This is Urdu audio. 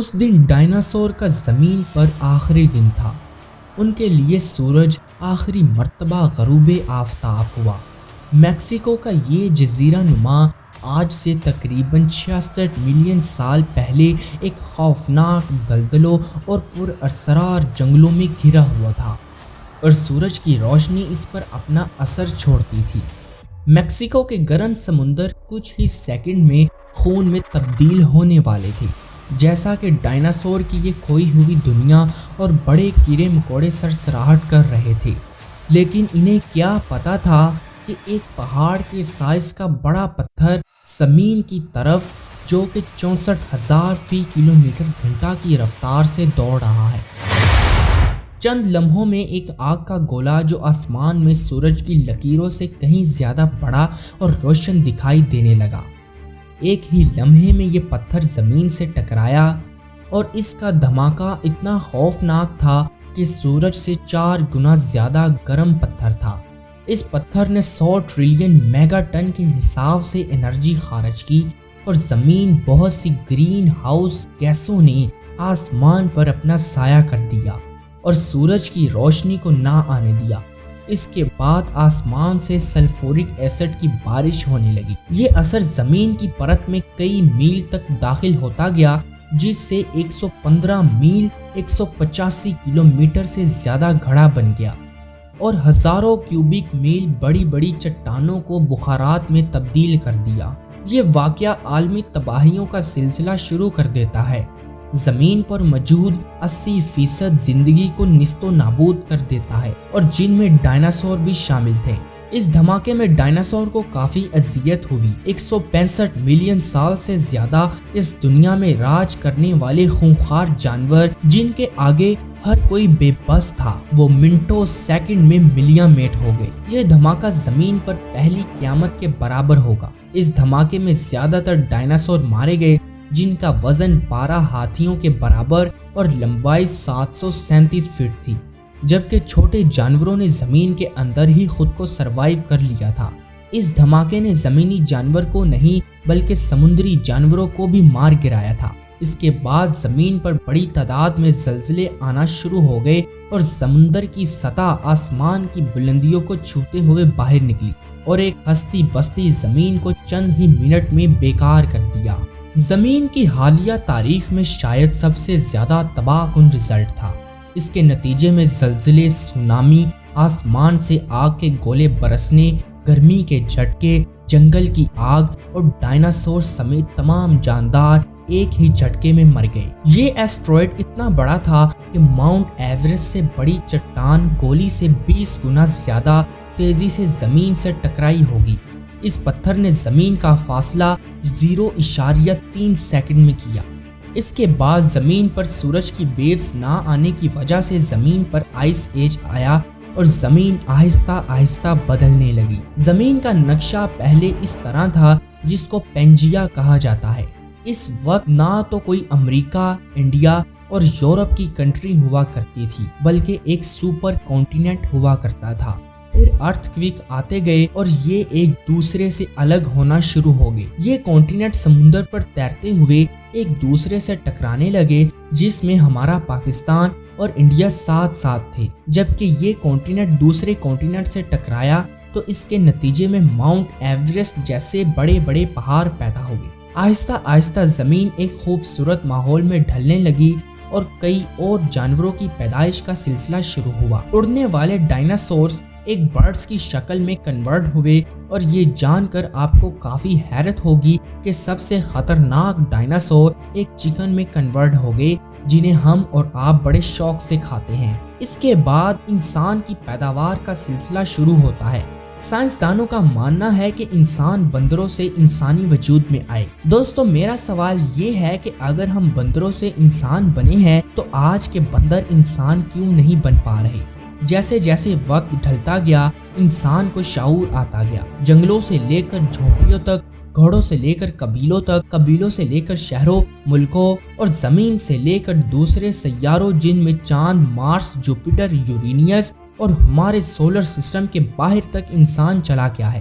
اس دن ڈائناسور کا زمین پر آخری دن تھا۔ ان کے لیے سورج آخری مرتبہ غروب آفتاب ہوا۔ میکسیکو کا یہ جزیرہ نما آج سے تقریباً 66 ملین سال پہلے ایک خوفناک دلدلوں اور پر اسرار جنگلوں میں گھرا ہوا تھا، اور سورج کی روشنی اس پر اپنا اثر چھوڑتی تھی۔ میکسیکو کے گرم سمندر کچھ ہی سیکنڈ میں خون میں تبدیل ہونے والے تھے، جیسا کہ ڈائناسور کی یہ کھوئی ہوئی دنیا اور بڑے کیڑے مکوڑے سرسراہٹ کر رہے تھے۔ لیکن انہیں کیا پتا تھا کہ ایک پہاڑ کے سائز کا بڑا پتھر زمین کی طرف، جو کہ 64,000 فی کلومیٹر گھنٹہ کی رفتار سے دوڑ رہا ہے۔ چند لمحوں میں ایک آگ کا گولا جو آسمان میں سورج کی لکیروں سے کہیں زیادہ بڑا اور روشن دکھائی دینے لگا۔ ایک ہی لمحے میں یہ پتھر زمین سے ٹکرایا، اور اس کا دھماکہ اتنا خوفناک تھا کہ سورج سے 4 گنا زیادہ گرم پتھر تھا۔ اس پتھر نے 100 ٹریلین میگا ٹن کے حساب سے انرجی خارج کی، اور زمین بہت سی گرین ہاؤس گیسوں نے آسمان پر اپنا سایہ کر دیا اور سورج کی روشنی کو نہ آنے دیا۔ اس کے بعد آسمان سے سلفورک ایسڈ کی بارش ہونے لگی۔ یہ اثر زمین کی پرت میں کئی میل تک داخل ہوتا گیا، جس سے 115 میل 185 کلومیٹر سے زیادہ گھڑا بن گیا، اور ہزاروں کیوبک میل بڑی بڑی چٹانوں کو بخارات میں تبدیل کر دیا۔ یہ واقعہ عالمی تباہیوں کا سلسلہ شروع کر دیتا ہے، زمین پر موجود 80% زندگی کو نیست و نابود کر دیتا ہے، اور جن میں ڈائناسور بھی شامل تھے۔ اس دھماکے میں ڈائناسور کو کافی اذیت ہوئی۔ 165 ملین سال سے زیادہ اس دنیا میں راج کرنے والے خونخوار جانور، جن کے آگے ہر کوئی بے بس تھا، وہ منٹوں سیکنڈ میں ملیاں میٹ ہو گئے۔ یہ دھماکہ زمین پر پہلی قیامت کے برابر ہوگا۔ اس دھماکے میں زیادہ تر ڈائناسور مارے گئے، جن کا وزن 12 ہاتھیوں کے برابر اور لمبائی 737 فٹ تھی، جبکہ چھوٹے جانوروں نے زمین کے اندر ہی خود کو سروائیو کر لیا تھا۔ اس دھماکے نے زمینی جانور کو نہیں بلکہ سمندری جانوروں کو بھی مار گرایا تھا۔ اس کے بعد زمین پر بڑی تعداد میں زلزلے آنا شروع ہو گئے، اور سمندر کی سطح آسمان کی بلندیوں کو چھوتے ہوئے باہر نکلی، اور ایک ہستی بستی زمین کو چند ہی منٹ میں بیکار کر دیا۔ زمین کی حالیہ تاریخ میں شاید سب سے زیادہ تباہ کن رزلٹ تھا۔ اس کے نتیجے میں زلزلے، سونامی، آسمان سے آگ کے گولے برسنے، گرمی کے جھٹکے، جنگل کی آگ، اور ڈائناسور سمیت تمام جاندار ایک ہی جھٹکے میں مر گئے۔ یہ ایسٹرائیڈ اتنا بڑا تھا کہ ماؤنٹ ایورسٹ سے بڑی چٹان گولی سے 20 گنا زیادہ تیزی سے زمین سے ٹکرائی ہوگی۔ اس پتھر نے زمین کا فاصلہ 0.3 سیکنڈ میں کیا۔ اس کے بعد زمین پر سورج کی ویوز نہ آنے کی وجہ سے زمین پر آئس ایج آیا، اور زمین آہستہ آہستہ بدلنے لگی۔ زمین کا نقشہ پہلے اس طرح تھا جس کو پینجیا کہا جاتا ہے۔ اس وقت نہ تو کوئی امریکہ، انڈیا اور یورپ کی کنٹری ہوا کرتی تھی، بلکہ ایک سپر کانٹیننٹ ہوا کرتا تھا۔ پھر ارتھ کویک آتے گئے اور یہ ایک دوسرے سے الگ ہونا شروع ہو گئے۔ یہ کانٹیننٹ سمندر پر تیرتے ہوئے ایک دوسرے سے ٹکرانے لگے، جس میں ہمارا پاکستان اور انڈیا ساتھ ساتھ تھے۔ جبکہ یہ کانٹیننٹ دوسرے کانٹیننٹ سے ٹکرایا تو اس کے نتیجے میں ماؤنٹ ایورسٹ جیسے بڑے بڑے پہاڑ پیدا ہوئے۔ آہستہ آہستہ زمین ایک خوبصورت ماحول میں ڈھلنے لگی، اور کئی اور جانوروں کی پیدائش کا سلسلہ شروع ہوا۔ اڑنے والے ڈائناسورز ایک برڈز کی شکل میں کنورٹ ہوئے، اور یہ جان کر آپ کو کافی حیرت ہوگی کہ سب سے خطرناک ڈائناسور ایک چکن میں کنورٹ ہو گئے، جنہیں ہم اور آپ بڑے شوق سے کھاتے ہیں۔ اس کے بعد انسان کی پیداوار کا سلسلہ شروع ہوتا ہے۔ سائنسدانوں کا ماننا ہے کہ انسان بندروں سے انسانی وجود میں آئے۔ دوستو، میرا سوال یہ ہے کہ اگر ہم بندروں سے انسان بنے ہیں تو آج کے بندر انسان کیوں نہیں بن پا رہے؟ جیسے جیسے وقت ڈھلتا گیا، انسان کو شعور آتا گیا۔ جنگلوں سے لے کر جھونپڑیوں تک، گھوڑوں سے لے کر قبیلوں تک، قبیلوں سے لے کر شہروں، ملکوں، اور زمین سے لے کر دوسرے سیاروں جن میں چاند، مارس، جوپیٹر، یورینس اور ہمارے سولر سسٹم کے باہر تک انسان چلا گیا ہے۔